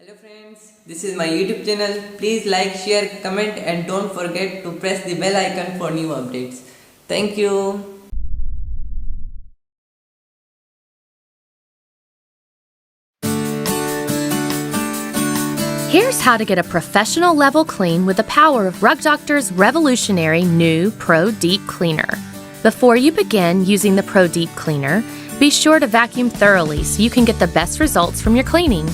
Hello friends, this is my YouTube channel. Please like, share, comment and don't forget to press the bell icon for new updates. Thank you. Here's how to get a professional level clean with the power of Rug Doctor's revolutionary new Pro Deep Cleaner. Before you begin using the Pro Deep Cleaner, be sure to vacuum thoroughly so you can get the best results from your cleaning.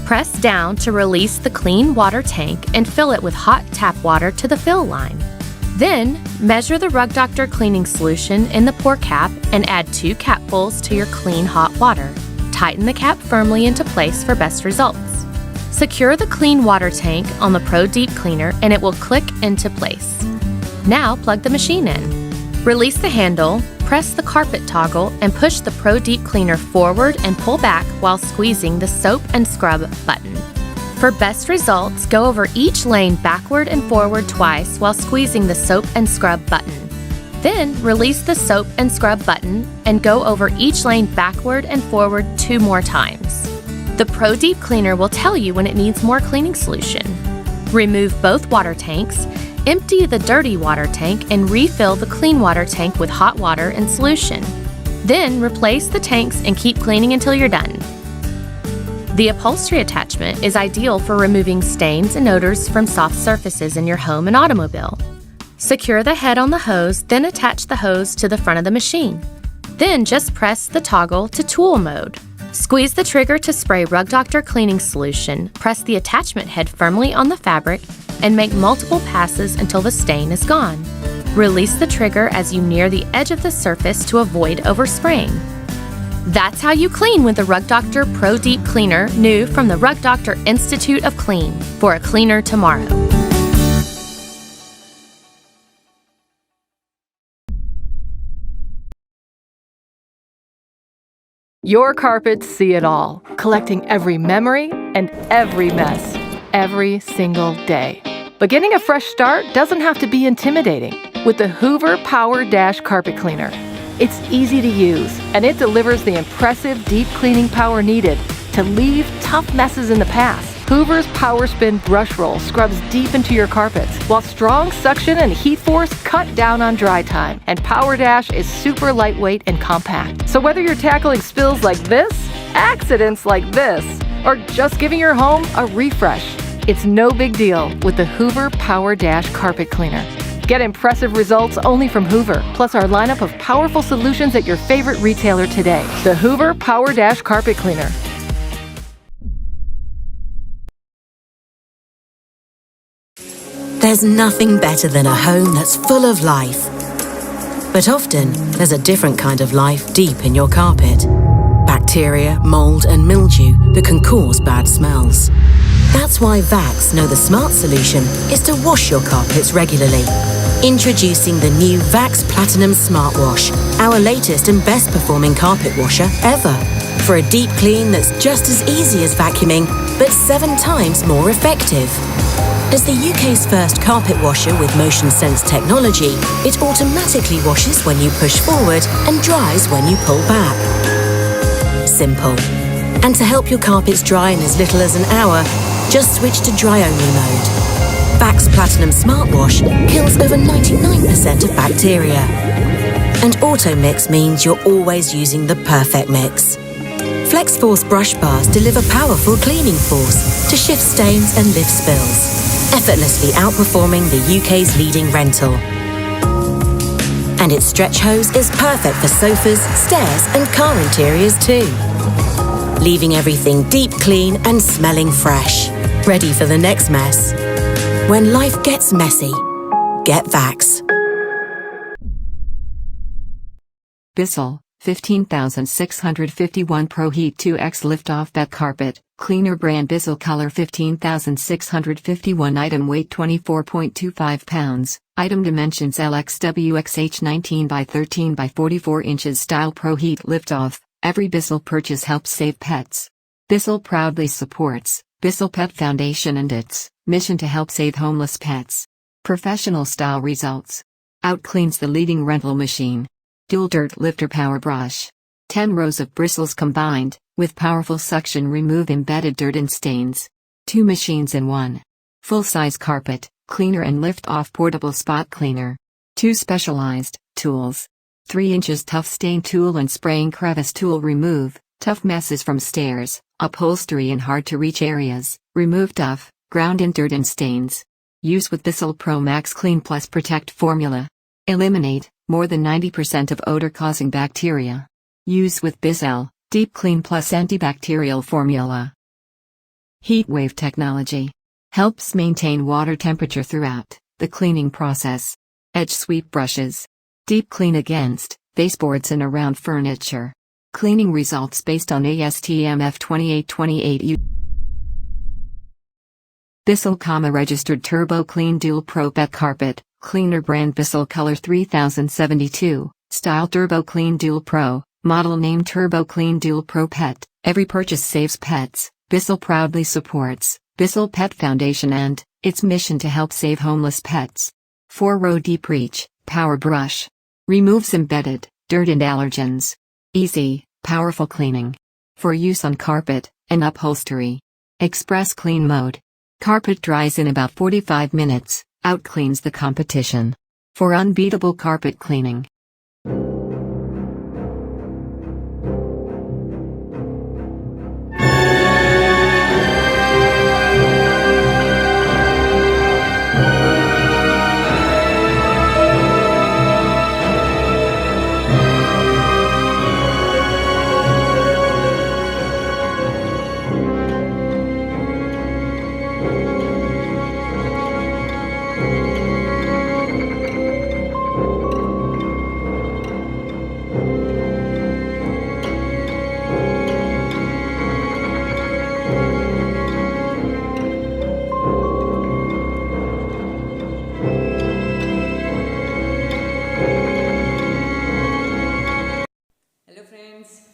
Press down to release the clean water tank and fill it with hot tap water to the fill line. Then, measure the Rug Doctor cleaning solution in the pour cap and add 2 capfuls to your clean hot water. Tighten the cap firmly into place for best results. Secure the clean water tank on the Pro Deep Cleaner and it will click into place. Now plug the machine in. Release the handle, press the carpet toggle, and push the Pro Deep Cleaner forward and pull back while squeezing the soap and scrub button. For best results, go over each lane backward and forward twice while squeezing the soap and scrub button. Then release the soap and scrub button and go over each lane backward and forward 2 more times. The Pro Deep Cleaner will tell you when it needs more cleaning solution. Remove both water tanks, empty the dirty water tank, and refill the clean water tank with hot water and solution. Then replace the tanks and keep cleaning until you're done. The upholstery attachment is ideal for removing stains and odors from soft surfaces in your home and automobile. Secure the head on the hose, then attach the hose to the front of the machine. Then just press the toggle to tool mode. Squeeze the trigger to spray Rug Doctor cleaning solution, press the attachment head firmly on the fabric, and make multiple passes until the stain is gone. Release the trigger as you near the edge of the surface to avoid overspraying. That's how you clean with the Rug Doctor Pro Deep Cleaner, new from the Rug Doctor Institute of Clean, for a cleaner tomorrow. Your carpets see it all, collecting every memory and every mess, every single day. But getting a fresh start doesn't have to be intimidating with the Hoover PowerDash carpet cleaner. It's easy to use, and it delivers the impressive deep cleaning power needed to leave tough messes in the past. Hoover's Power Spin brush roll scrubs deep into your carpets, while strong suction and heat force cut down on dry time. And PowerDash is super lightweight and compact. So whether you're tackling spills like this, accidents like this, or just giving your home a refresh, it's no big deal with the Hoover PowerDash carpet cleaner. Get impressive results only from Hoover, plus our lineup of powerful solutions at your favorite retailer today. The Hoover PowerDash carpet cleaner. There's nothing better than a home that's full of life. But often, there's a different kind of life deep in your carpet. Bacteria, mold, and mildew that can cause bad smells. That's why Vax know the smart solution is to wash your carpets regularly. Introducing the new Vax Platinum SmartWash, our latest and best performing carpet washer ever. For a deep clean that's just as easy as vacuuming, but 7 times more effective. As the UK's first carpet washer with motion sense technology, it automatically washes when you push forward and dries when you pull back. Simple. And to help your carpets dry in as little as an hour, just switch to dry-only mode. Vax Platinum SmartWash kills over 99% of bacteria. And Auto Mix means you're always using the perfect mix. Flex Force brush bars deliver powerful cleaning force to shift stains and lift spills, effortlessly outperforming the UK's leading rental. And its stretch hose is perfect for sofas, stairs and car interiors too. Leaving everything deep clean and smelling fresh. Ready for the next mess. When life gets messy, get Vax. Bissell, 15,651 ProHeat 2X Lift-Off Bed Carpet, Cleaner brand Bissell Color 15,651 Item weight 24.25 pounds, Item dimensions LXWXH 19 by 13 by 44 inches Style ProHeat Lift-Off, every Bissell purchase helps save pets. Bissell proudly supports Bissell Pet Foundation and its mission to help save homeless pets. Professional style results. Outcleans the leading rental machine. Dual Dirt Lifter Power Brush. 10 rows of bristles combined, with powerful suction remove embedded dirt and stains. 2 machines in 1. Full-size carpet cleaner and lift-off portable spot cleaner. 2 specialized tools. 3 inches tough stain tool and spraying crevice tool. Remove tough messes from stairs, upholstery and hard-to-reach areas. Remove tough, ground-in dirt and stains. Use with Bissell Pro Max Clean Plus Protect formula. Eliminate more than 90% of odor-causing bacteria. Use with Bissell Deep Clean Plus antibacterial formula. Heat wave technology helps maintain water temperature throughout the cleaning process. Edge sweep brushes. Deep clean against baseboards and around furniture. Cleaning results based on ASTM F2828U. Bissell, registered TurboClean DualPro Pet Carpet Cleaner brand Bissell Color 3072, style TurboClean DualPro, model name TurboClean DualPro Pet. Every purchase saves pets. Bissell proudly supports Bissell Pet Foundation and its mission to help save homeless pets. 4-row deep reach, power brush. Removes embedded dirt and allergens. Easy, powerful cleaning. For use on carpet and upholstery. Express clean mode. Carpet dries in about 45 minutes, outcleans the competition. For unbeatable carpet cleaning.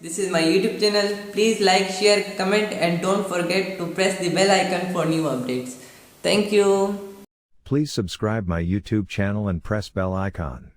This is my YouTube channel. Please like, share, comment and don't forget to press the bell icon for new updates. Thank you. Please subscribe my YouTube channel and press bell icon.